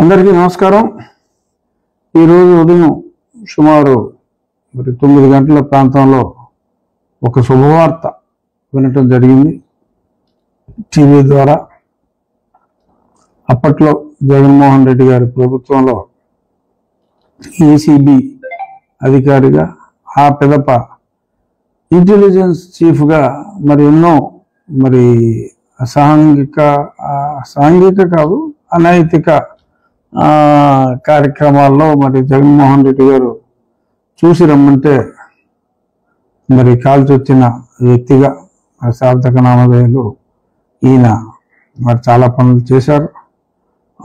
అందరికీ నమస్కారం. ఈరోజు ఉదయం సుమారు 9 గంటల ప్రాంతంలో ఒక శుభవార్త వినటం జరిగింది టీవీ ద్వారా. అప్పట్లో జగన్మోహన్ రెడ్డి గారి ప్రభుత్వంలో ఏసీబీ అధికారిగా, ఆ పిదప ఇంటెలిజెన్స్ చీఫ్గా ఎన్నో సాంఘిక కాదు అనైతిక కార్యక్రమాల్లో జగన్మోహన్ రెడ్డి గారు చూసి రమ్మంటే కాల్చి వచ్చిన వ్యక్తిగా సార్థక నామధేయులు ఈయన చాలా పనులు చేశారు.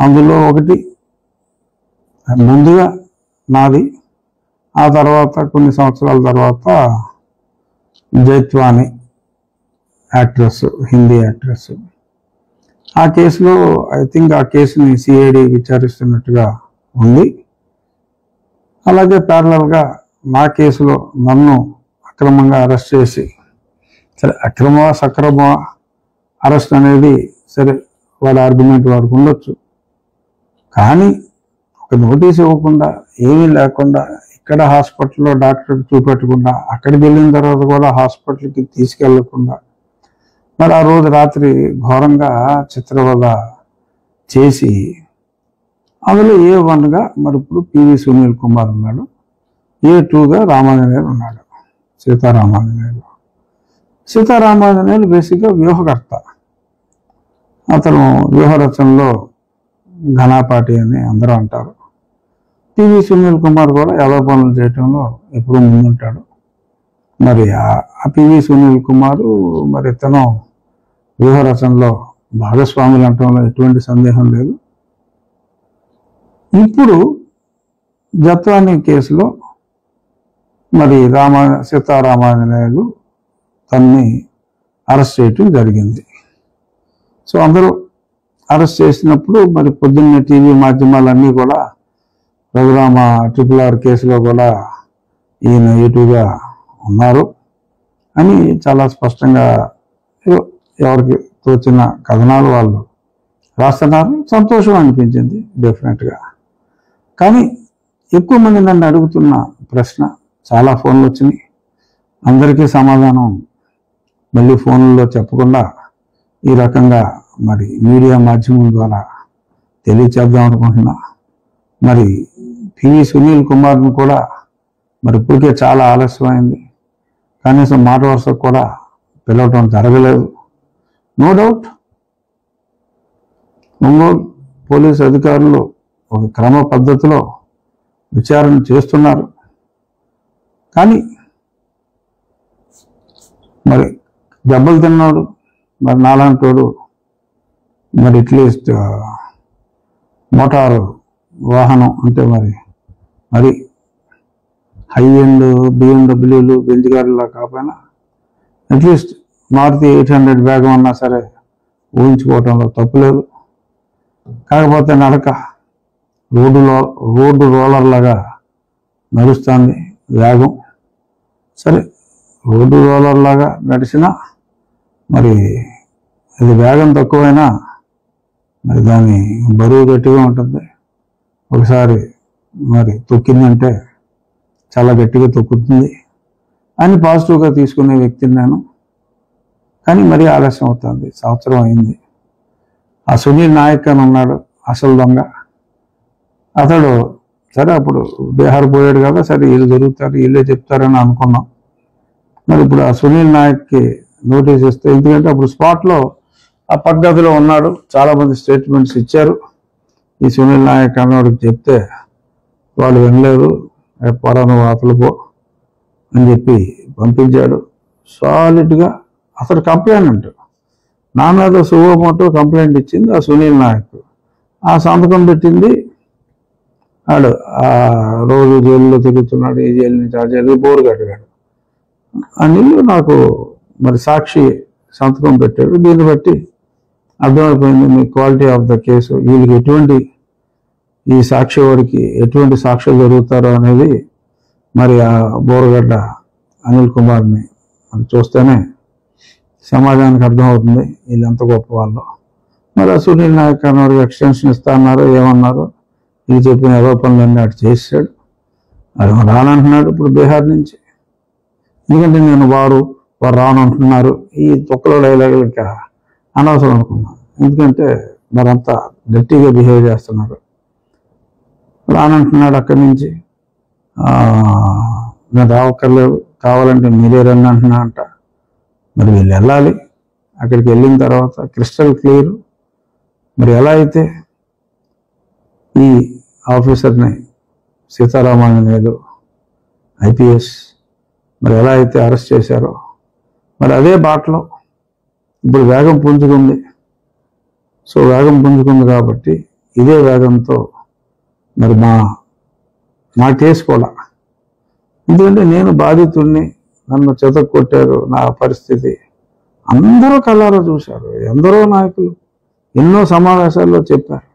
అందులో ఒకటి ముందుగా నాది, ఆ తర్వాత కొన్ని సంవత్సరాల తర్వాత జైత్వాని యాక్ట్రెస్, హిందీ యాక్ట్రెస్. ఆ కేసులో ఐ థింక్ ఆ కేసుని సిఐడి విచారిస్తున్నట్టుగా ఉంది. అలాగే ప్యారలల్గా నా కేసులో నన్ను అక్రమంగా అరెస్ట్ చేసి, సరే సక్రమ అరెస్ట్ అనేది సరే వాడి ఆర్గ్యుమెంట్ వాడికి ఉండొచ్చు, కానీ ఒక నోటీస్ ఇవ్వకుండా, ఏమీ లేకుండా, ఇక్కడ హాస్పిటల్లో డాక్టర్కి చూపెట్టకుండా, అక్కడికి వెళ్ళిన తర్వాత కూడా హాస్పిటల్కి తీసుకెళ్లకుండా, ఆ రోజు రాత్రి ఘోరంగా చిత్రవద చేసి, అందులో A1గా ఇప్పుడు పివి సునీల్ కుమార్ ఉన్నాడు, A2గా రామాంజనేయులు ఉన్నాడు, సీతారామాంజనేయులు బేసిక్గా వ్యూహకర్త. అతను వ్యూహరచనలో ఘనాపాటి అని అందరూ అంటారు. పివి సునీల్ కుమార్ కూడా ఏదో పనులు చేయటంలో ఎప్పుడూ ముందుంటాడు. ఆ పివి సునీల్ కుమారు ఇతను వ్యూహరచనలో భాగస్వాములు అంటంలో ఎటువంటి సందేహం లేదు. ఇప్పుడు జత్వాని కేసులో సీతారామాంజనేయులు తన్ని అరెస్ట్ చేయటం జరిగింది. సో అందరూ అరెస్ట్ చేసినప్పుడు పొద్దున్నే టీవీ మాధ్యమాలన్నీ కూడా రఘురామ RRR కేసులో కూడా ఈయన A2గా ఉన్నారు అని చాలా స్పష్టంగా ఎవరికి తోచిన కథనాలు వాళ్ళు రాస్తున్నారు. సంతోషం అనిపించింది డెఫినెట్గా. కానీ ఎక్కువ మంది నన్ను అడుగుతున్న ప్రశ్న, చాలా ఫోన్లు వచ్చినాయి, అందరికీ సమాధానం మళ్ళీ ఫోన్లలో చెప్పకుండా ఈ రకంగా మీడియా మాధ్యమం ద్వారా తెలియచేద్దాం అనుకుంటున్నా. పివి సునీల్ కుమార్ను కూడా ఇప్పటికే చాలా ఆలస్యమైంది, కనీసం మాట వరుసకు కూడా పిలవటం జరగలేదు. నో డౌట్ ఒంగోలు పోలీసు అధికారులు ఒక క్రమ పద్ధతిలో విచారణ చేస్తున్నారు. కానీ దెబ్బలు తిన్నాడు నాలాంటోడు అట్లీస్ట్ మోటారు వాహనం అంటే హై ఎండ్ BMW బెంజ్ గారిలా కాకపోయినా అట్లీస్ట్ మారుతి 800 వేగం అన్నా సరే ఊహించుకోవటంలో తప్పులేదు. కాకపోతే నడక రోడ్డు రోలర్ లాగా నడుస్తుంది వేగం. సరే రోడ్డు రోలర్ లాగా నడిచినా అది వేగం తక్కువైనా దాని బరువు గట్టిగా ఉంటుంది. ఒకసారి తొక్కిందంటే చాలా గట్టిగా తొక్కుతుంది అని పాజిటివ్గా తీసుకునే వ్యక్తిని నేను. కానీ ఆలస్యం అవుతుంది, సంవత్సరం అయింది. ఆ సునీల్ నాయక్ అని ఉన్నాడు అసలు దొంగ, అతడు సరే అప్పుడు బీహార్ పోయాడు కదా, సరే వీళ్ళు దొరుకుతారు, వీళ్ళే చెప్తారని అనుకున్నాం. ఇప్పుడు ఆ సునీల్ నాయక్కి నోటీస్ ఇస్తే, ఎందుకంటే అప్పుడు స్పాట్లో ఆ పక్కగదిలో ఉన్నాడు, చాలామంది స్టేట్మెంట్స్ ఇచ్చారు. ఈ సునీల్ నాయక్ అన్నవాడికి చెప్తే వాళ్ళు వినలేదు, పొరను వాతలు పో అని చెప్పి పంపించాడు. సాలిడ్గా అసలు కంప్లైంట్ నా మీద సువోమోటో కంప్లైంట్ ఇచ్చింది ఆ సునీల్ నాయక్. ఆ సంతకం పెట్టింది ఆడు. ఆ రోజు జైల్లో తిరుగుతున్నాడు, ఈ జైలు నుంచి ఆ జైలు బోరు కట్టాడు అని నాకు సాక్షి సంతకం పెట్టాడు. దీన్ని బట్టి అర్థమైపోయింది మీ క్వాలిటీ ఆఫ్ ద కేసు, వీళ్ళకి ఈ సాక్షి వాడికి ఎటువంటి సాక్ష్యాలు జరుగుతారో అనేది ఆ బోరగడ్డ అనిల్ కుమార్ని చూస్తేనే సమాజానికి అర్థమవుతుంది వీళ్ళు ఎంత గొప్ప వాళ్ళు. ఆ సునీల్ నాయక్ అన్నారు ఎక్స్టెన్షన్ ఇస్తా అన్నారు, ఏమన్నారు ఇది చెప్పిన ఏదో పనులన్నీ అటు చేసాడు. అది రానంటున్నాడు ఇప్పుడు బీహార్ నుంచి. ఎందుకంటే నేను వారు రానంటున్నారు ఈ తొక్కలో డైలాగులకి అనవసరం అనుకున్నాను. ఎందుకంటే మరంతా గట్టిగా బిహేవ్ చేస్తున్నారు. రానంటున్నాడు అక్కడి నుంచి. నేను రావక్కర్లేదు, కావాలంటే మీరే రండి అంటున్నా అంట. మరి వీళ్ళు వెళ్ళాలి. అక్కడికి వెళ్ళిన తర్వాత క్రిస్టల్ క్లియర్. మరి ఎలా అయితే ఈ ఆఫీసర్ని సీతారామాంజనేయులు IPS మరి ఎలా అయితే అరెస్ట్ చేశారో మరి అదే బాటలో ఇప్పుడు వేగం పుంజుకుంది. సో వేగం పుంజుకుంది కాబట్టి ఇదే వేగంతో మరి నా కేసు కూడా, ఎందుకంటే నేను బాధితుడిని, నన్ను చెతక్కొట్టారు, నా పరిస్థితి అందరూ కళ్ళారా చూశారు. ఎందరో నాయకులు ఎన్నో సమావేశాల్లో చెప్పారు.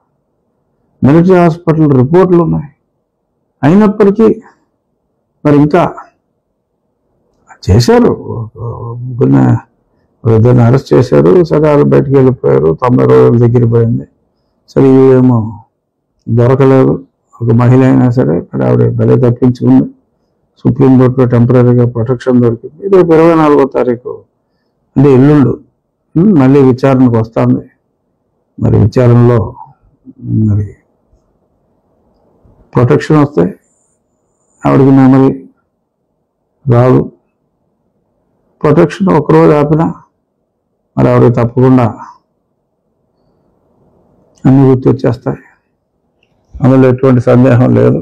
మిలిటరీ హాస్పిటల్ రిపోర్ట్లు ఉన్నాయి. అయినప్పటికీ మరి ఇంకా చేశారు. ఇద్దరిని అరెస్ట్ చేశారు. సరే వాళ్ళు బయటకు వెళ్ళిపోయారు. 90 రోజుల దగ్గర పోయింది. సరే ఇవేమో దొరకలేదు. ఒక మహిళ అయినా సరే మరి ఆవిడ బలి తప్పించుకుంది. సుప్రీంకోర్టులో టెంపరీగా ప్రొటెక్షన్ దొరికింది. రేపు 24వ తారీఖు అంటే ఎల్లుండు మళ్ళీ విచారణకు వస్తుంది. మరి విచారణలో మరి ప్రొటెక్షన్ వస్తే ఆవిడకి మెమరీ రాదు. ప్రొటెక్షన్ ఒకరోజు ఆపినా మరి ఆవిడకి తప్పకుండా అన్ని గుర్తొచ్చేస్తాయి. అందులో ఎటువంటి సందేహం లేదు.